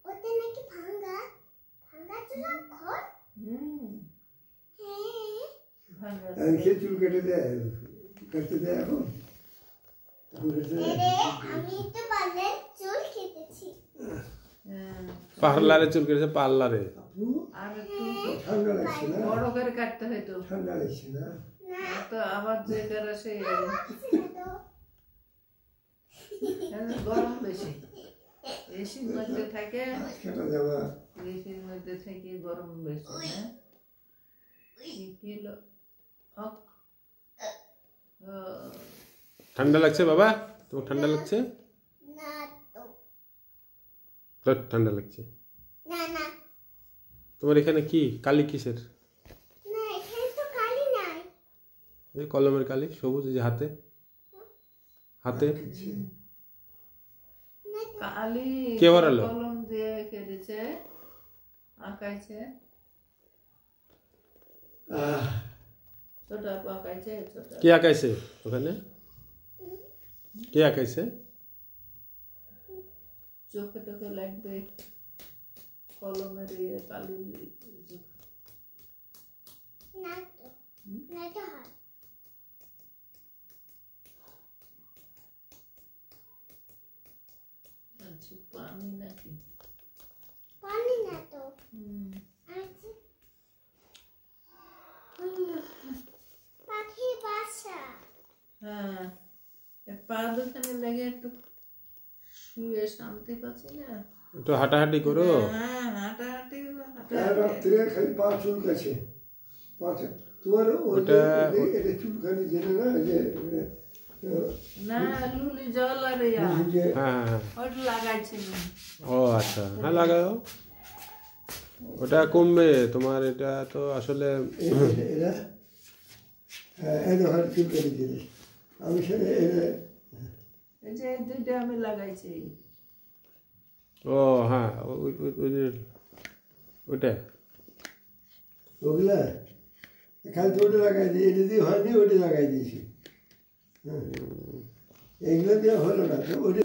ওতে নাকি ভাঙা ভাঙা চুলা ঘর হ্যাঁ সে চুল কেটে দেয় এখন আমি তো বালের চুল কেটেছি পার্লারে চুল কেটেছে পার্লারে আর একটু ঠান্ডা লাগছে না বড় করে কাটতে হইতো ঠান্ডা লাগছে না তো আবার যে করে সে গরম বেশি এসির মধ্যে থাকে কেটে যাওয়া এসির মধ্যে থেকে গরম বেশি হ্যাঁ কিলো ঠান্ডা লাগছে বাবা তোমার ঠান্ডা লাগছে না তো তোর ঠান্ডা লাগছে না না তোমার এখানে কি কালি কিসের না এখানে তো কালি নাই এই কলমের কালি সবুজ এই যে হাতে হাতে কালি কে বানালো? কলম দিয়ে কেটেছে আঁকাইছে ছোট আঁকাইছে ছোট কে আঁকাইছে ওখানে কে আঁকাইছে চোখে টোকে লাগবে কলমের কালি না তো না তো হয় পানি নাকি পানি না তো আছে পাখি বাসা হ্যাঁ পা দুখানে লেগে একটু শুয়ে শান্তি পাচ্ছি না একটু হাঁটাহাঁটি করো হ্যাঁ হাঁটাহাঁটি রাত্রে খালি পা চুলকাছে তোমার এটা চুলখানি জেনে না যে না লুলি জল আর হ্যাঁ হ্যাঁ ওটা লাগাইছে ও আচ্ছা হ্যাঁ লাগাও ওটা কমবে তোমার এটা তো আসলে এরা হ্যাঁ চুলকানি জিনিস আমি সে এই যে এই দুইটা আমি লাগাইছি ও হ্যাঁ ওইটা ওগুলা খালি তো ওটা লাগাই দিই এটা দিয়ে হয়নি ওটা লাগাই দিয়েছি হ্যাঁ এগুলো দিয়ে হলো না তো ওটা